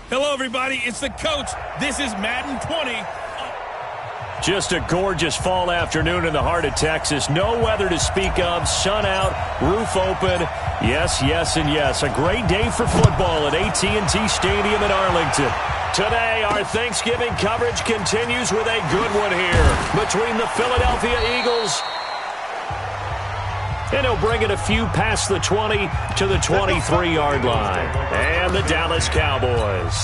Hello, everybody. It's the coach. This is Madden 20. Just a gorgeous fall afternoon in the heart of Texas. No weather to speak of. Sun out, roof open. Yes, yes, and yes. A great day for football at AT&T Stadium in Arlington. Today, our Thanksgiving coverage continues with a good one here between the Philadelphia Eagles, and he'll bring it a few past the 20 to the 23-yard line. And the Dallas Cowboys.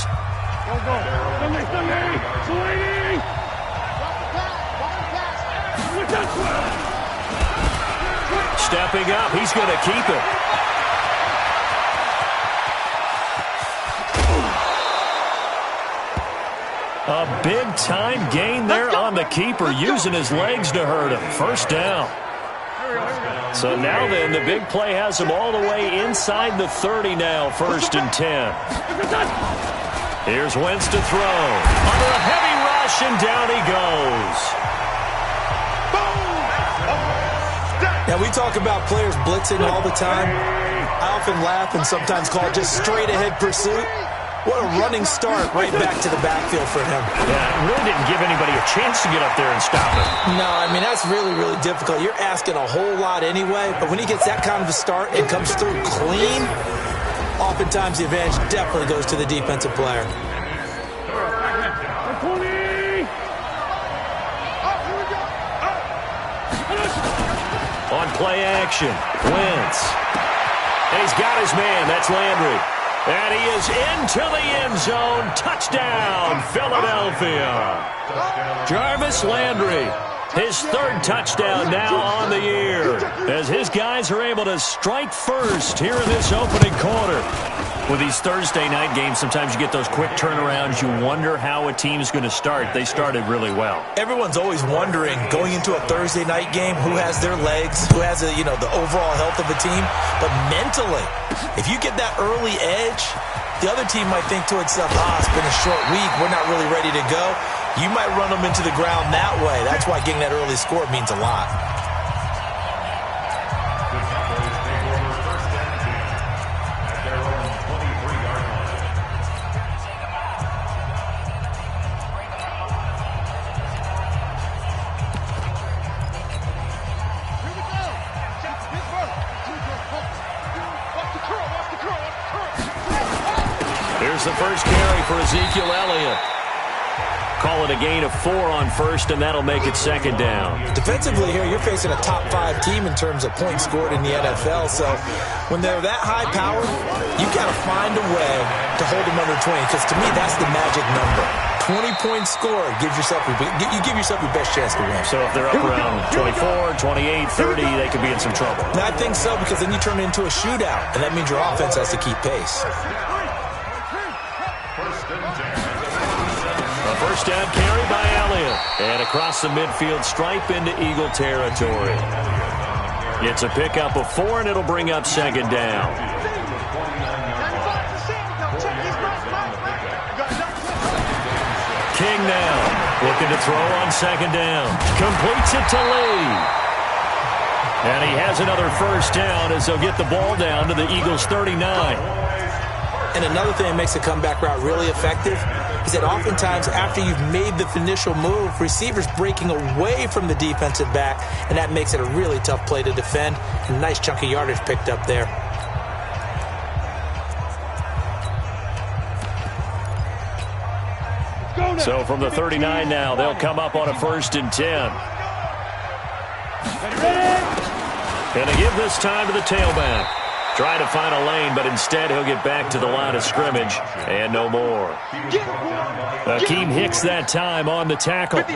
Stepping up, he's going to keep it. A big-time gain there on the keeper, using his legs to hurt him. First down. So now then, the big play has him all the way inside the 30 now, 1st and 10. Here's Wentz to throw. Under a heavy rush, and down he goes. Now, we talk about players blitzing all the time. I often laugh and sometimes call it just straight-ahead pursuit. What a running start right back to the backfield for him. Yeah, it really didn't give anybody a chance to get up there and stop him. No, I mean, that's really, really difficult. You're asking a whole lot anyway, but when he gets that kind of a start and comes through clean, oftentimes the advantage definitely goes to the defensive player. On play action, Wentz. And he's got his man. That's Landry. And he is into the end zone. Touchdown, Philadelphia. Jarvis Landry, his 3rd touchdown now on the year, as his guys are able to strike first here in this opening quarter. With these Thursday night games, sometimes you get those quick turnarounds. You wonder how a team's going to start. They started really well. Everyone's always wondering, going into a Thursday night game, who has their legs, who has the overall health of a team. But mentally, if you get that early edge, the other team might think to itself, it's been a short week, we're not really ready to go. You might run them into the ground that way. That's why getting that early score means a lot. Here's the first carry for Ezekiel Elliott. Call it a gain of 4 on first, and that'll make it 2nd down. Defensively here, you're facing a top 5 team in terms of points scored in the NFL. So when they're that high powered, you got to find a way to hold them under 20. Because to me, that's the magic number. 20 points scored gives yourself you give yourself your best chance to win. So if they're up around 24, 28, 30, they could be in some trouble. And I think so, because then you turn it into a shootout, and that means your offense has to keep pace. A first down carry by Elliott. And across the midfield stripe into Eagle territory. It's a pickup of 4, and it'll bring up 2nd down. King now, looking to throw on 2nd down. Completes it to Lee. And he has another first down as they'll get the ball down to the Eagles' 39. And another thing that makes the comeback route really effective is that oftentimes after you've made the initial move, receivers breaking away from the defensive back, and that makes it a really tough play to defend. A nice chunk of yardage picked up there. So from the 39 now, they'll come up on a 1st and 10. And they give this time to the tailback. Trying to find a lane, but instead he'll get back to the line of scrimmage, and no more. Akeem Hicks that time on the tackle. They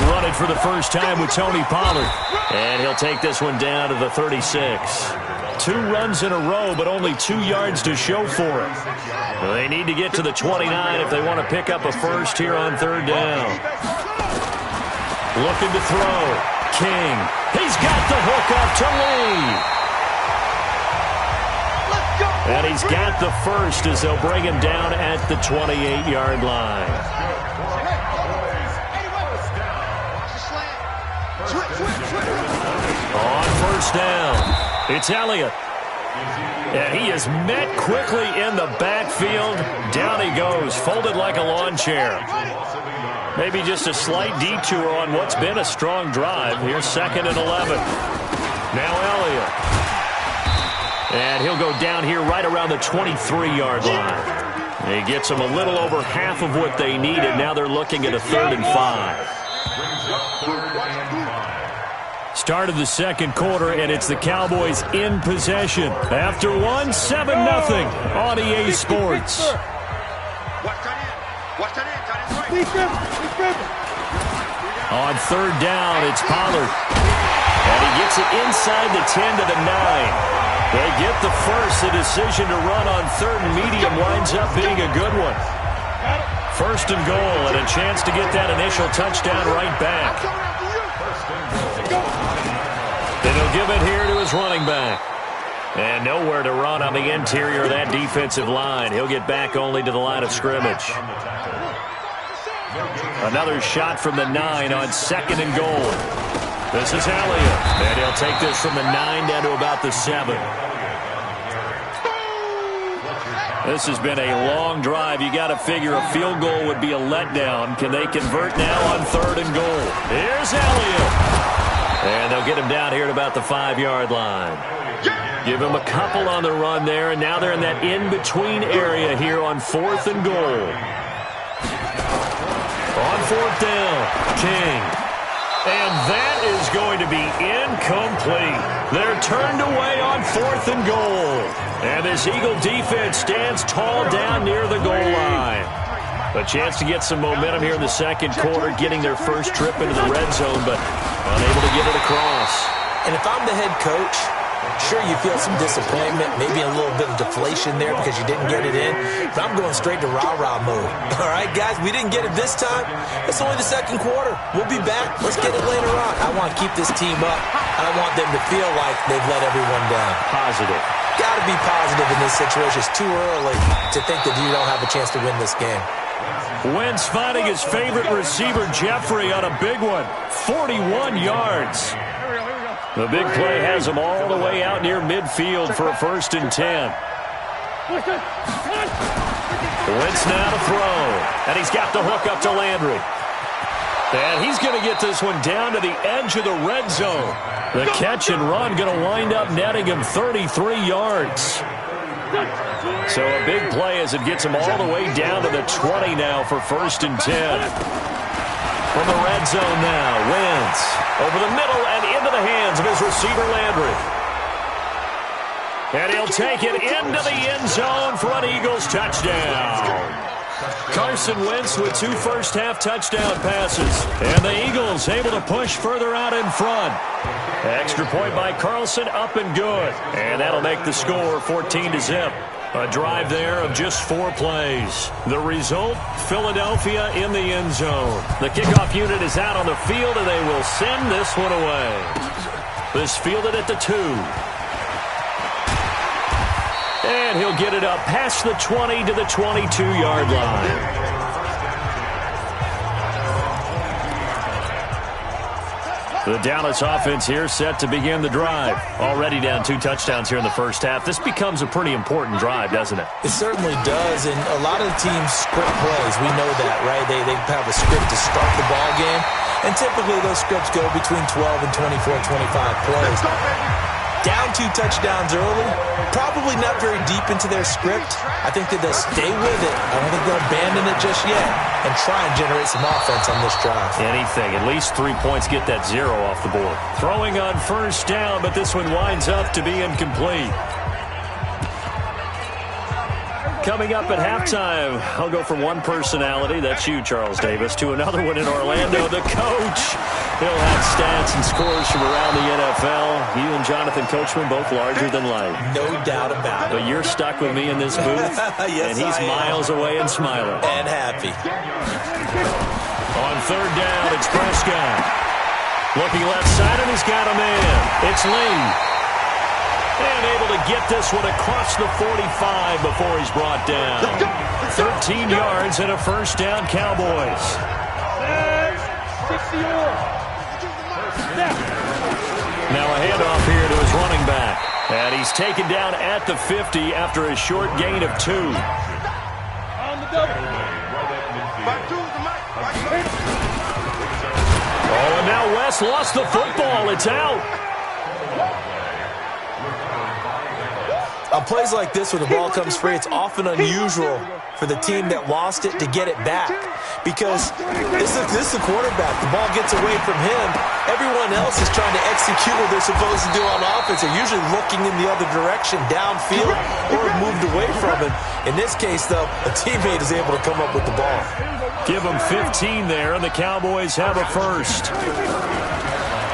run it for the first time with Tony Pollard, and he'll take this one down to the 36. 2 runs in a row, but only 2 yards to show for it. Well, they need to get to the 29 if they want to pick up a first here on 3rd down. Looking to throw. King. He's got the hook up to Lee. And he's got the first as they'll bring him down at the 28-yard line. On 1st down, it's Elliott. And he is met quickly in the backfield. Down he goes, folded like a lawn chair. Maybe just a slight detour on what's been a strong drive. Here's 2nd and 11. Now Elliott. And he'll go down here right around the 23-yard line. He gets them a little over half of what they needed. Now they're looking at a 3rd and 5. Start of the second quarter, and it's the Cowboys in possession. After one, 7-0 on EA Sports. On 3rd down, it's Pollard. And he gets it inside the 10 to the 9. They get the first. The decision to run on 3rd and medium winds up being a good one. 1st and goal, and a chance to get that initial touchdown right back. And he'll give it here to his running back. And nowhere to run on the interior of that defensive line. He'll get back only to the line of scrimmage. Another shot from the 9 on 2nd and goal. This is Elliott. And he'll take this from the 9 down to about the 7. This has been a long drive. You got to figure a field goal would be a letdown. Can they convert now on 3rd and goal? Here's Elliott. And they'll get him down here at about the 5-yard line. Give him a couple on the run there, and now they're in that in-between area here on 4th and goal. On 4th down, King. And that is going to be incomplete. They're turned away on 4th and goal. And this Eagle defense stands tall down near the goal line. A chance to get some momentum here in the second quarter, getting their first trip into the red zone, but unable to get it across. And if I'm the head coach, sure, you feel some disappointment, maybe a little bit of deflation there because you didn't get it in. But I'm going straight to rah-rah mode. All right, guys, we didn't get it this time. It's only the second quarter. We'll be back. Let's get it later on. I want to keep this team up. I want them to feel like they've let everyone down. Positive. Got to be positive in this situation. It's too early to think that you don't have a chance to win this game. Wentz finding his favorite receiver, Jeffrey, on a big one. 41 yards. The big play has him all the way out near midfield for a 1st and 10. Wentz now to throw. And he's got the hook up to Landry. And he's going to get this one down to the edge of the red zone. The catch and run going to wind up netting him 33 yards. So a big play as it gets him all the way down to the 20 now for 1st and 10. From the red zone now, Wentz over the middle and into the hands of his receiver, Landry. And he'll take it into the end zone for an Eagles touchdown. Carson Wentz with 2 first-half touchdown passes. And the Eagles able to push further out in front. Extra point by Carlson, up and good. And that'll make the score 14-0. A drive there of just 4 plays. The result, Philadelphia in the end zone. The kickoff unit is out on the field, and they will send this one away. This fielded at the 2. And he'll get it up past the 20 to the 22-yard line. The Dallas offense here set to begin the drive. Already down 2 touchdowns here in the first half. This becomes a pretty important drive, doesn't it? It certainly does, and a lot of teams script plays. We know that, right? They have a script to start the ball game, and typically those scripts go between 12 and 24, 25 plays. Down 2 touchdowns early, probably not very deep into their script. I think that they'll stay with it. I don't think they'll abandon it just yet and try and generate some offense on this drive. Anything. At least 3 points, get that 0 off the board. Throwing on first down, but this one winds up to be incomplete. Coming up at halftime, I'll go from one personality, that's you, Charles Davis, to another one in Orlando, the coach. He'll have stats and scores from around the NFL. You and Jonathan Coachman, both larger than life. No doubt about it. But you're stuck with me in this booth, yes, and he's miles away and smiling. And happy. On 3rd down, it's Prescott. Looking left side, and he's got a man. It's Lee. And able to get this one across the 45 before he's brought down. 13 yards and a first down, Cowboys. Now a handoff here to his running back. And And he's taken down at the 50 after a short gain of 2. Oh, and now West lost the football. It's out. On plays like this, when the ball comes free, it's often unusual for the team that lost it to get it back. Because this is the quarterback. The ball gets away from him. Everyone else is trying to execute what they're supposed to do on offense. They're usually looking in the other direction, downfield, or moved away from him. In this case, though, a teammate is able to come up with the ball. Give them 15 there, and the Cowboys have a first.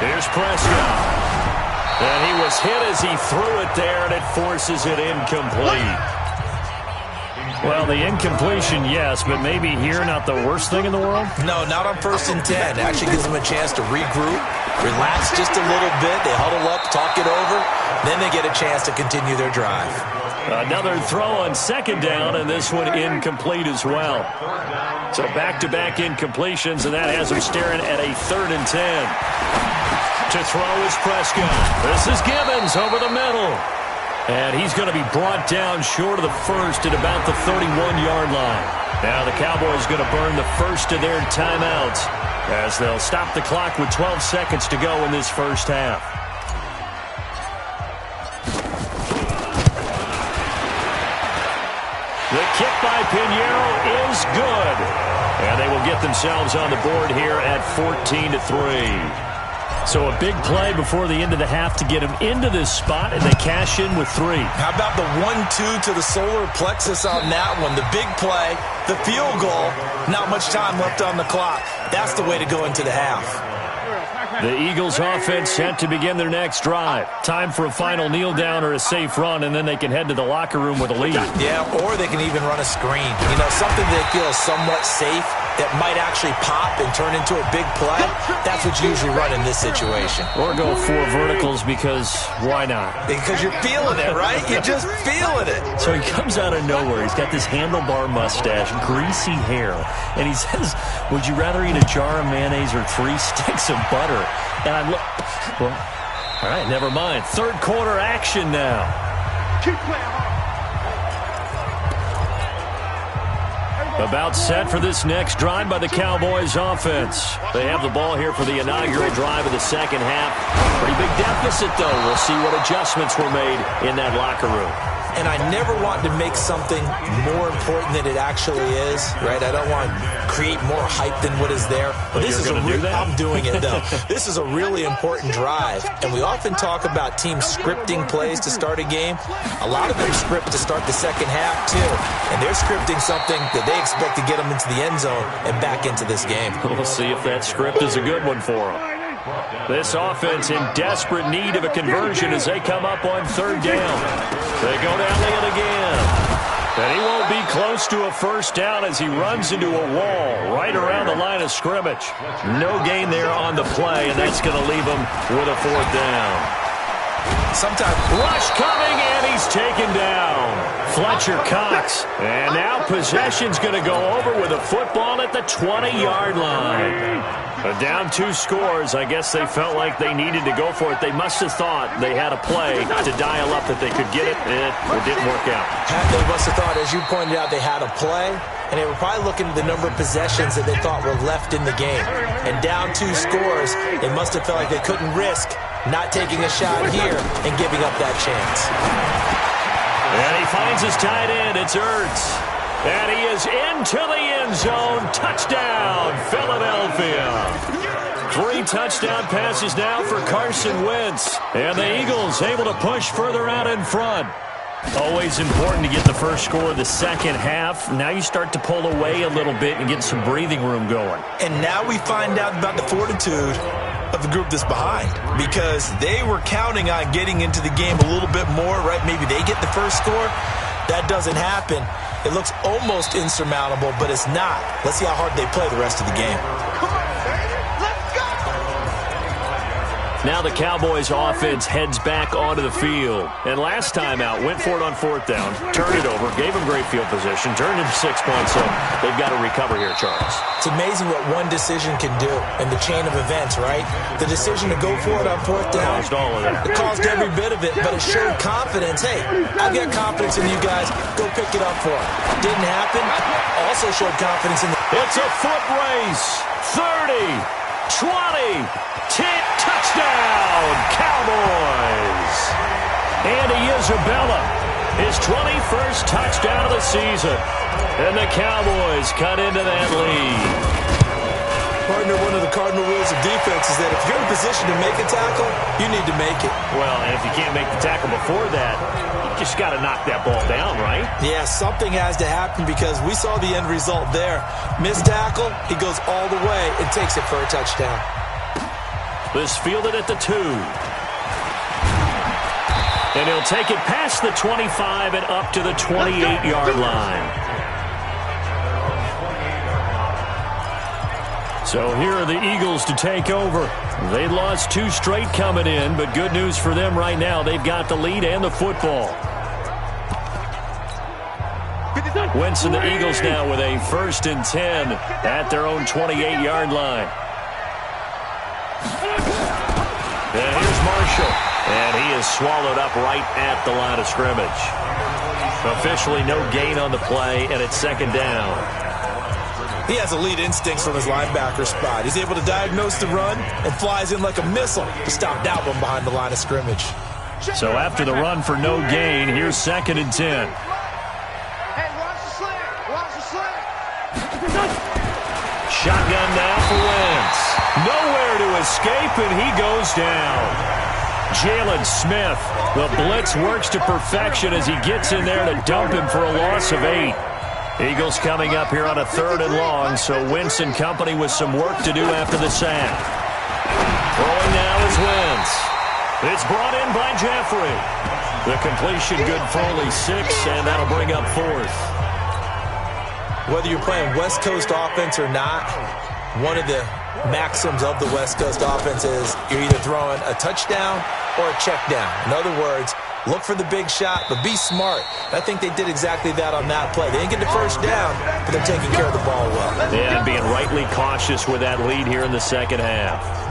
Here's Prescott. And he was hit as he threw it there, and it forces it incomplete. Well, the incompletion, yes, but maybe here not the worst thing in the world? No, not on 1st and 10. It actually gives them a chance to regroup, relax just a little bit. They huddle up, talk it over. Then they get a chance to continue their drive. Another throw on 2nd down, and this one incomplete as well. So back-to-back incompletions, and that has them staring at a 3rd and 10. To throw is Prescott. This is Gibbons over the middle. And he's going to be brought down short of the first at about the 31-yard line. Now the Cowboys going to burn the first of their timeouts as they'll stop the clock with 12 seconds to go in this first half. The kick by Pinheiro is good. And they will get themselves on the board here at 14-3. So a big play before the end of the half to get them into this spot, and they cash in with 3. How about the 1-2 to the solar plexus on that one? The big play, the field goal, not much time left on the clock. That's the way to go into the half. The Eagles offense set to begin their next drive. Time for a final kneel down or a safe run, and then they can head to the locker room with a lead. Yeah, or they can even run a screen. You know, something they feel is somewhat safe that might actually pop and turn into a big play. That's what you usually run in this situation. Or go 4 verticals because why not? Because you're feeling it, right? You're just feeling it. So he comes out of nowhere. He's got this handlebar mustache, greasy hair, and he says, would you rather eat a jar of mayonnaise or 3 sticks of butter? And I look, well, all right, never mind. 3rd quarter action now. Keep playing hard. About set for this next drive by the Cowboys offense. They have the ball here for the inaugural drive of the second half. Pretty big deficit, though. We'll see what adjustments were made in that locker room. And I never want to make something more important than it actually is, right? I don't want to create more hype than what is there. But this is I'm doing it, though. This is a really important drive. And we often talk about teams scripting plays to start a game. A lot of them script to start the second half, too. And they're scripting something that they expect to get them into the end zone and back into this game. We'll see if that script is a good one for them. This offense in desperate need of a conversion as they come up on 3rd down. They go down the end again. And he won't be close to a first down as he runs into a wall right around the line of scrimmage. No gain there on the play, and that's going to leave him with a 4th down. Sometimes rush coming, and he's taken down. Fletcher Cox. And now possession's going to go over with a football at the 20-yard line. Down 2 scores. I guess they felt like they needed to go for it. They must have thought they had a play to dial up that they could get it, and it didn't work out. They must have thought, as you pointed out, they had a play, and they were probably looking at the number of possessions that they thought were left in the game. And down 2 scores, they must have felt like they couldn't risk not taking a shot here and giving up that chance. And he finds his tight end. It's Ertz. And he is into the end zone. Touchdown, Philadelphia. 3 touchdown passes now for Carson Wentz. And the Eagles able to push further out in front. Always important to get the first score of the second half. Now you start to pull away a little bit and get some breathing room going. And now we find out about the fortitude of the group that's behind, because they were counting on getting into the game a little bit more, right? Maybe they get the first score. That doesn't happen. It looks almost insurmountable, but it's not. Let's see how hard they play the rest of the game. Come on, baby. Let's go. Now the Cowboys offense heads back onto the field. And last time out, went for it on 4th down, turned it over, gave them great field position, turned into 6 points, so they've got to recover here, Charles. It's amazing what one decision can do in the chain of events, right? The decision to go for it on 4th down. Caused all of that. It caused every bit of it, but it showed confidence. Hey, I've got confidence in you guys. Go pick it up for it. Didn't happen. Also showed confidence in the... It's a foot race. 30, 20, 10, touchdown, Cowboys. Andy Isabella, his 21st touchdown of the season. And the Cowboys cut into that lead. Partner, one of the cardinal rules of defense is that if you're in position to make a tackle, you need to make it. Well, and if you can't make the tackle before that, you just got to knock that ball down, right? Yeah, something has to happen because we saw the end result there. Missed tackle, he goes all the way and takes it for a touchdown. This fielded at the 2. And he'll take it past the 25 and up to the 28-yard line. So here are the Eagles to take over. They lost 2 straight coming in, but good news for them right now. They've got the lead and the football. Wentz and the Eagles now with a 1st and 10 at their own 28-yard line. And here's Marshall. And he is swallowed up right at the line of scrimmage. Officially no gain on the play, and it's 2nd down. He has elite instincts from his linebacker spot. He's able to diagnose the run and flies in like a missile to stop that one behind the line of scrimmage. So after the run for no gain, here's 2nd and 10. Hey, watch the slant. Watch the slant. Shotgun now for Wentz. Nowhere to escape, and he goes down. Jalen Smith, the blitz works to perfection as he gets in there to dump him for a loss of 8. Eagles coming up here on a 3rd and long, so Wentz and company with some work to do after the sack. Throwing now is Wentz. It's brought in by Jeffrey. The completion good for only 6, and that'll bring up 4th. Whether you're playing West Coast offense or not, one of the maxims of the West Coast offense is you're either throwing a touchdown or a check down. In other words, look for the big shot, but be smart. I think they did exactly that on that play. They didn't get the 1st down, but they're taking care of the ball well. And being rightly cautious with that lead here in the 2nd half.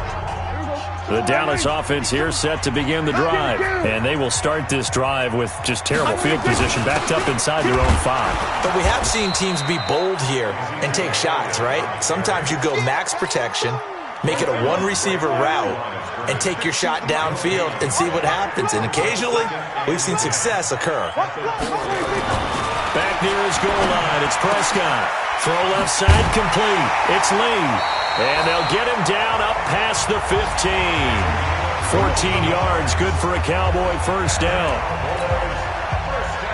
The Dallas offense here set to begin the drive. And they will start this drive with just terrible field position, backed up inside their own 5. But we have seen teams be bold here and take shots, right? Sometimes you go max protection, make it a 1-receiver route, and take your shot downfield and see what happens. And occasionally, we've seen success occur. Back near his goal line, it's Prescott. Throw left side complete. It's Lee. And they'll get him down up past the 15. 14 yards, good for a Cowboy 1st down.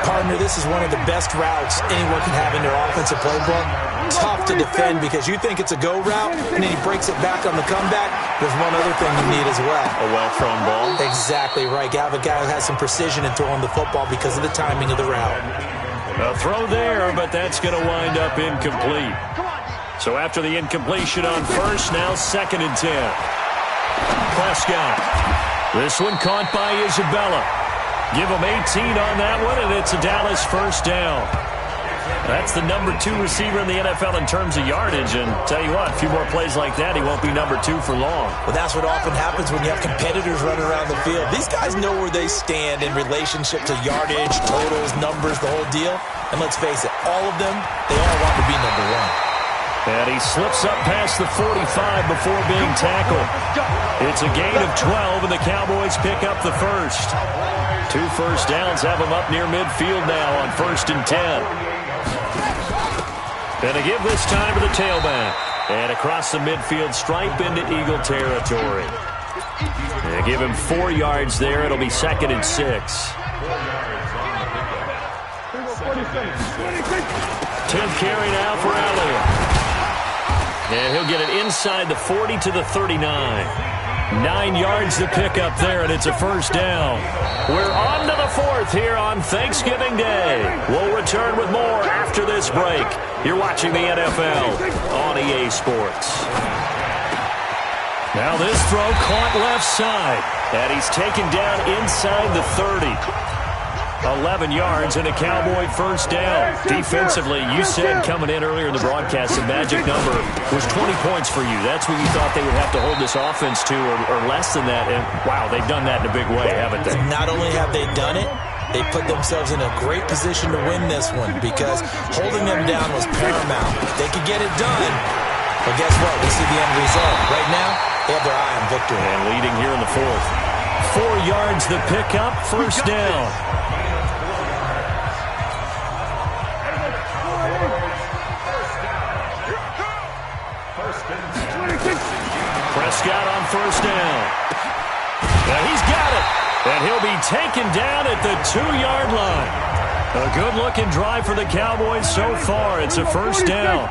Partner, this is one of the best routes anyone can have in their offensive playbook. Tough to defend because you think it's a go route, and then he breaks it back on the comeback. There's one other thing you need as well. A well-thrown ball. Exactly right. You have a guy who has some precision in throwing the football because of the timing of the route. A throw there, but that's going to wind up incomplete. So after the incompletion on 1st, now 2nd and 10. Prescott. This one caught by Isabella. Give him 18 on that one, and it's a Dallas 1st down. That's the number 2 receiver in the NFL in terms of yardage, and tell you what, a few more plays like that, he won't be number 2 for long. Well, that's what often happens when you have competitors running around the field. These guys know where they stand in relationship to yardage, totals, numbers, the whole deal. And let's face it, all of them, they all want to be number 1. And he slips up past the 45 before being tackled. It's a gain of 12, and the Cowboys pick up the 1st. 2 first downs have them up near midfield now on 1st and 10. And they give this time to the tailback. And across the midfield stripe into Eagle territory. They give him 4 yards there. It'll be 2nd and 6. 10th carry now for Elliott. And he'll get it inside the 40 to the 39. 9 yards to pick up there, and it's a 1st down. We're on to the 4th here on Thanksgiving Day. We'll return with more after this break. You're watching the NFL on EA Sports. Now this throw caught left side. And he's taken down inside the 30. 11 yards and a Cowboy first down. Defensively, you said coming in earlier in the broadcast, the magic number was 20 points for you. That's what you thought they would have to hold this offense to, or less than that. And, wow, they've done that in a big way, haven't they? Not only have they done it, they put themselves in a great position to win this one because holding them down was paramount. They could get it done, but guess what? We see the end result. Right now, they have their eye on victory. And leading here in the fourth. 4 yards the pickup, first down. Prescott on first down. Now he's got it. And he'll be taken down at the 2-yard line. A good-looking drive for the Cowboys so far. It's a first down.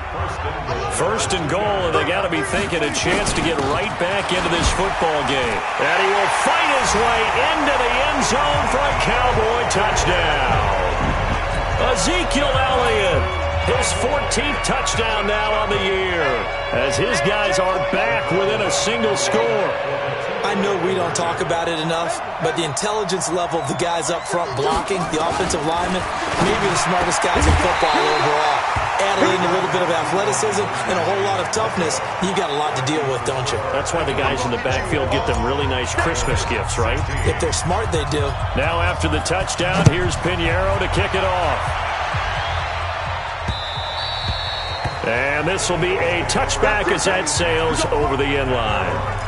First and goal, and they got to be thinking a chance to get right back into this football game. And he will fight his way into the end zone for a Cowboy touchdown. Ezekiel Elliott, his 14th touchdown now on the year, as his guys are back within a single score. I know we don't talk about it enough, but the intelligence level of the guys up front blocking, the offensive linemen, maybe the smartest guys in football overall. Added in a little bit of athleticism and a whole lot of toughness, you've got a lot to deal with, don't you? That's why the guys in the backfield get them really nice Christmas gifts, right? If they're smart, they do. Now after the touchdown, here's Pinheiro to kick it off. And this will be a touchback as that sails over the end line.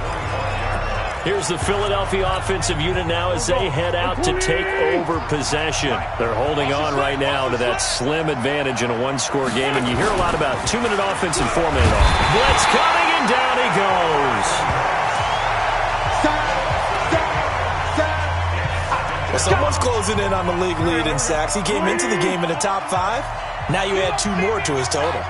Here's the Philadelphia offensive unit now as they head out to take over possession. They're holding on right now to that slim advantage in a one-score game, and you hear a lot about 2-minute offense and 4-minute offense. Blitz coming, and down he goes. Well, someone's closing in on the league lead in sacks. He came into the game in the top 5. Now you add 2 more to his total.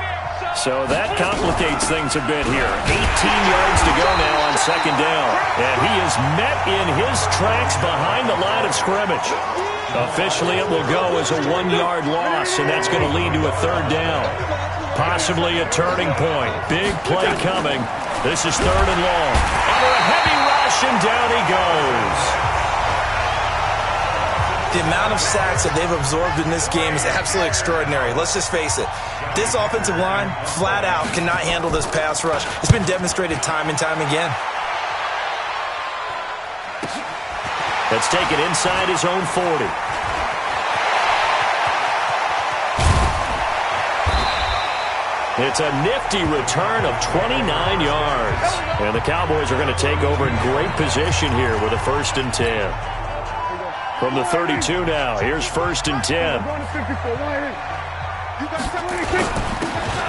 So that complicates things a bit here. 18 yards to go now on second down. And he is met in his tracks behind the line of scrimmage. Officially, it will go as a 1-yard loss, and that's going to lead to a third down. Possibly a turning point. Big play coming. This is third and long. Under a heavy rush, and down he goes. The amount of sacks that they've absorbed in this game is absolutely extraordinary. Let's just face it. This offensive line, flat out, cannot handle this pass rush. It's been demonstrated time and time again. Let's take it inside his own 40. It's a nifty return of 29 yards. And the Cowboys are going to take over in great position here with a 1st and 10. From the 32 now, here's 1st and 10.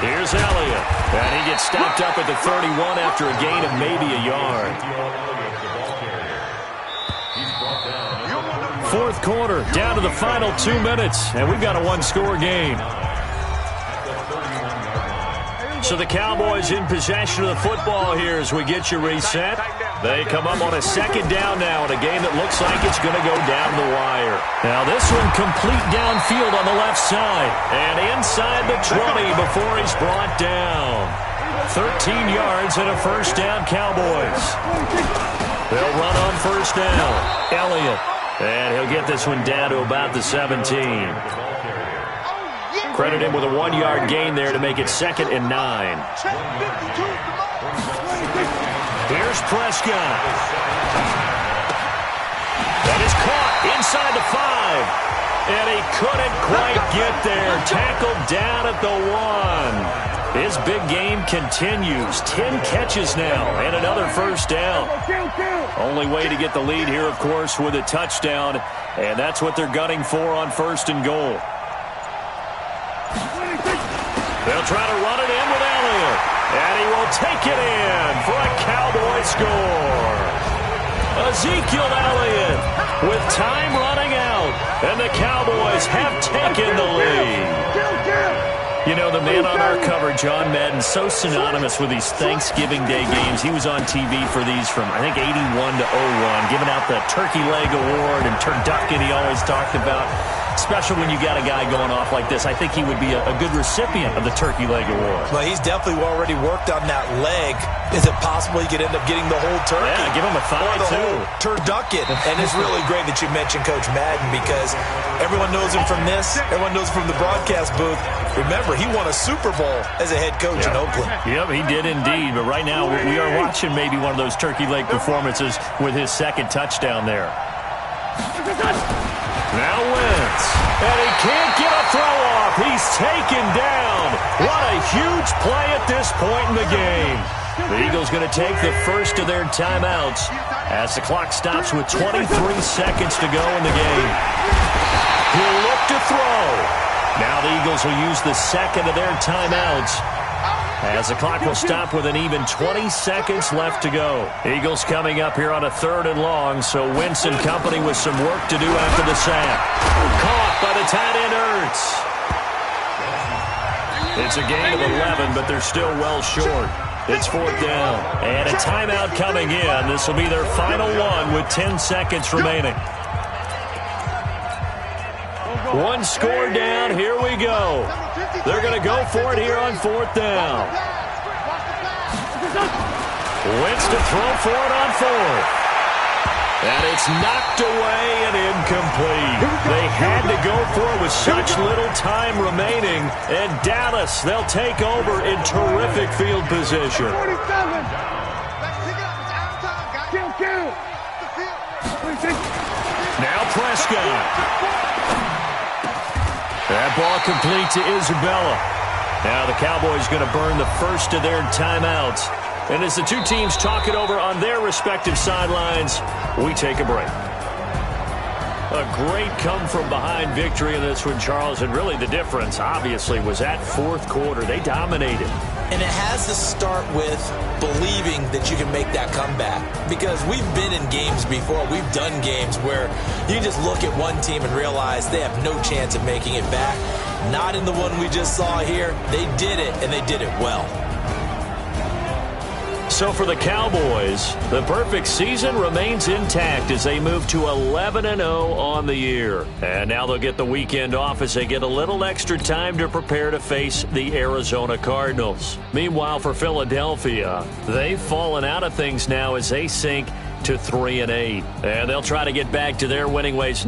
Here's Elliott. And he gets stopped up at the 31 after a gain of maybe a yard. 4th quarter, down to the final 2 minutes, and we've got a 1-score game. So the Cowboys in possession of the football here as we get you reset. They come up on a 2nd down now in a game that looks like it's going to go down the wire. Now this one complete downfield on the left side. And inside the 20 before he's brought down. 13 yards and a 1st down Cowboys. They'll run on 1st down. Elliott. And he'll get this one down to about the 17. Credit him with a 1-yard gain there to make it 2nd and 9. Here's Prescott. That is caught inside the 5. And he couldn't quite get there. Tackled down at the 1. His big game continues. 10 catches now and another 1st down. Only way to get the lead here, of course, with a touchdown. And that's what they're gunning for on 1st and goal. They'll try to run it in with Elliott. And he will take it in for a Cowboy score. Ezekiel Elliott with time running out. And the Cowboys have taken the lead. You know, the man on our cover, John Madden, so synonymous with these Thanksgiving Day games. He was on TV for these from, I think, 81 to 01, giving out the Turkey Leg Award and turducken he always talked about. especially when you got a guy going off like this. I think he would be a good recipient of the turkey leg award. Well, he's definitely already worked on that leg. Is it possible he could end up getting the whole turkey? Yeah, give him a thigh, or the too. whole turducken. And it's really great that you mentioned Coach Madden, because everyone knows him from this. Everyone knows him from the broadcast booth. Remember, he won a Super Bowl as a head coach in Oakland. Yep, he did indeed. But right now, we are watching maybe one of those turkey leg performances with his second touchdown there. Now Wentz, and he can't get a throw off. He's taken down. What a huge play at this point in the game. The Eagles going to take the first of their timeouts as the clock stops with 23 seconds to go in the game. He'll look to throw. Now the Eagles will use the second of their timeouts as the clock will stop with an even 20 seconds left to go. Eagles coming up here on a 3rd and long, so Wentz and company with some work to do after the sack. Caught by the tight end Ertz. It's a gain of 11, but they're still well short. It's 4th down. And a timeout coming in. This will be their final one with 10 seconds remaining. One score down. Here we go. They're going to go for it here on 4th down. Wentz to throw for it on 4th. And it's knocked away and incomplete. They had to go for it with such little time remaining. And Dallas, they'll take over in terrific field position. Now Prescott. That ball complete to Isabella. Now the Cowboys going to burn the first of their timeouts. And as the two teams talk it over on their respective sidelines, we take a break. A great come-from-behind victory in this one, Charles. And really the difference, obviously, was that 4th quarter. They dominated. And it has to start with believing that you can make that comeback. Because we've been in games before. We've done games where you just look at one team and realize they have no chance of making it back. Not in the one we just saw here. They did it, and they did it well. So for the Cowboys, the perfect season remains intact as they move to 11-0 on the year. And now they'll get the weekend off as they get a little extra time to prepare to face the Arizona Cardinals. Meanwhile, for Philadelphia, they've fallen out of things now as they sink to 3-8. And they'll try to get back to their winning ways.